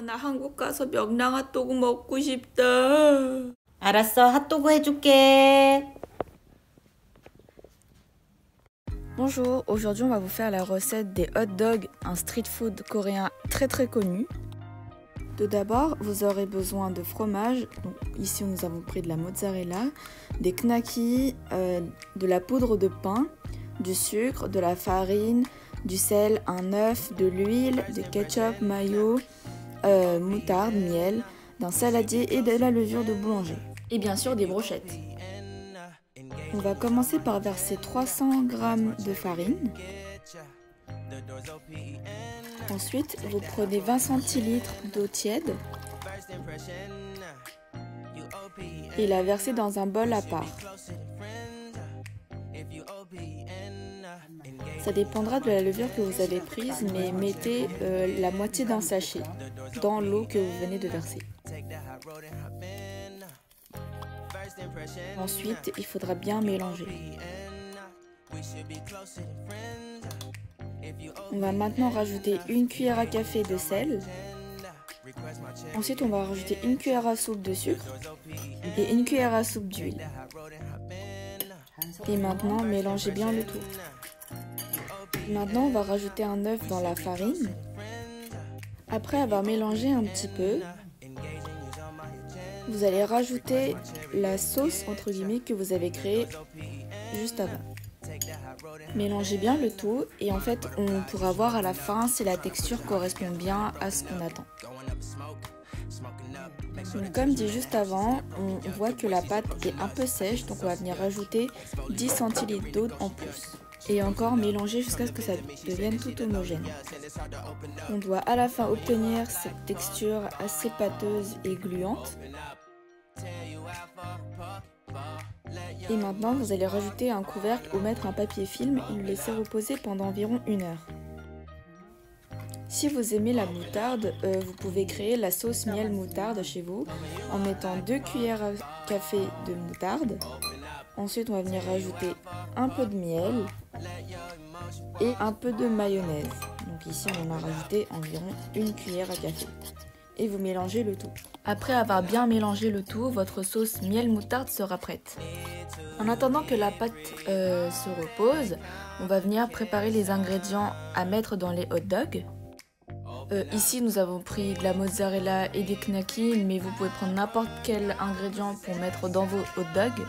나 한국 가서 명랑 핫도그 먹고 싶다. 알았어, 핫도그 해줄게. Bonjour, aujourd'hui on va vous faire la recette des hot dogs, un street food coréen très connu. Tout d'abord, vous aurez besoin de fromage. Donc, ici nous avons pris de la mozzarella, des knackis, de la poudre de pain, du sucre, de la farine, du sel, un œuf, de l'huile, du ketchup, mayo, moutarde, miel, d'un saladier et de la levure de boulanger. Et bien sûr des brochettes. On va commencer par verser 300 g de farine. Ensuite, vous prenez 20 centilitres d'eau tiède et la versez dans un bol à part. Ça dépendra de la levure que vous avez prise, mais mettez la moitié d'un sachet dans l'eau que vous venez de verser. Ensuite, il faudra bien mélanger. On va maintenant rajouter une cuillère à café de sel. Ensuite, on va rajouter une cuillère à soupe de sucre et une cuillère à soupe d'huile. Et maintenant, mélangez bien le tout. Maintenant, on va rajouter un œuf dans la farine. Après avoir mélangé un petit peu, vous allez rajouter la sauce entre guillemets que vous avez créée juste avant. Mélangez bien le tout et en fait on pourra voir à la fin si la texture correspond bien à ce qu'on attend. Donc, comme dit juste avant, on voit que la pâte est un peu sèche, donc on va venir rajouter 10 centilitres d'eau en plus. Et encore mélanger jusqu'à ce que ça devienne tout homogène. On doit à la fin obtenir cette texture assez pâteuse et gluante. Et maintenant, vous allez rajouter un couvercle ou mettre un papier film et le laisser reposer pendant environ 1 heure. Si vous aimez la moutarde, vous pouvez créer la sauce miel moutarde chez vous en mettant 2 cuillères à café de moutarde. Ensuite, on va venir rajouter un peu de miel et un peu de mayonnaise. Donc ici, on en a rajouté environ 1 cuillère à café. Et vous mélangez le tout. Après avoir bien mélangé le tout, votre sauce miel moutarde sera prête. En attendant que la pâte se repose, on va venir préparer les ingrédients à mettre dans les hot dogs. Ici, nous avons pris de la mozzarella et des knackis, mais vous pouvez prendre n'importe quel ingrédient pour mettre dans vos hot dogs.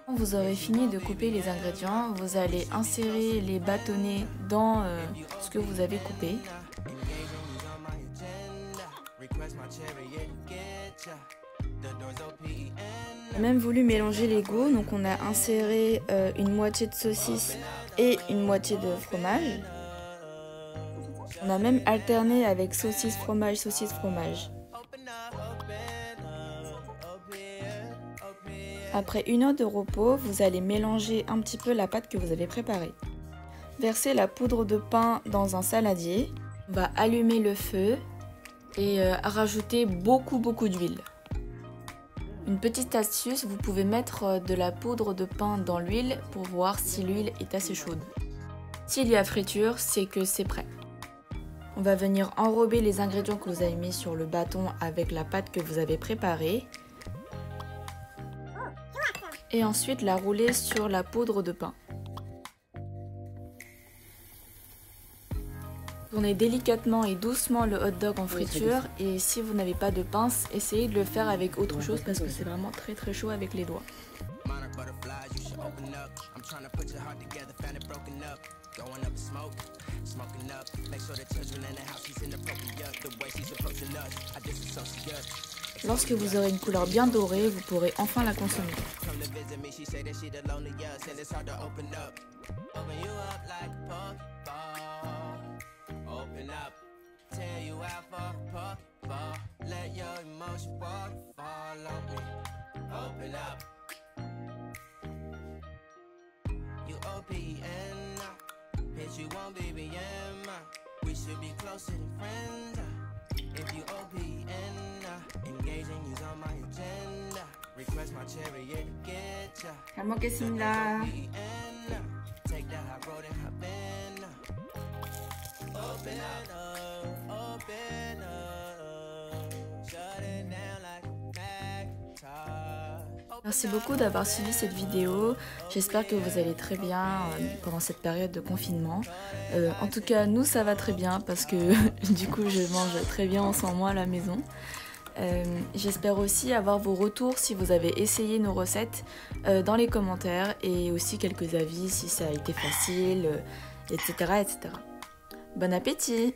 Quand vous aurez fini de couper les ingrédients, vous allez insérer les bâtonnets dans ce que vous avez coupé. On a même voulu mélanger les goûts, donc on a inséré une moitié de saucisse et une moitié de fromage. On a même alterné avec saucisse, fromage, saucisse, fromage. Après 1 heure de repos, vous allez mélanger un petit peu la pâte que vous avez préparée. Versez la poudre de pain dans un saladier. On va allumer le feu et rajouter beaucoup d'huile. Une petite astuce, vous pouvez mettre de la poudre de pain dans l'huile pour voir si l'huile est assez chaude. S'il y a friture, c'est que c'est prêt. On va venir enrober les ingrédients que vous avez mis sur le bâton avec la pâte que vous avez préparée. Et ensuite la rouler sur la poudre de pain. Tournez délicatement et doucement le hot dog en friture et si vous n'avez pas de pince, essayez de le faire avec autre chose parce que c'est vraiment très chaud avec les doigts. Lorsque vous aurez une couleur bien dorée, vous pourrez enfin la consommer. 잘 먹겠습니다. Merci beaucoup d'avoir suivi cette vidéo. J'espère que vous allez très bien pendant cette période de confinement. En tout cas, nous, ça va très bien parce que du coup, je mange très bien en ce moment à la maison. J'espère aussi avoir vos retours si vous avez essayé nos recettes dans les commentaires et aussi quelques avis si ça a été facile, etc., etc. Bon appétit!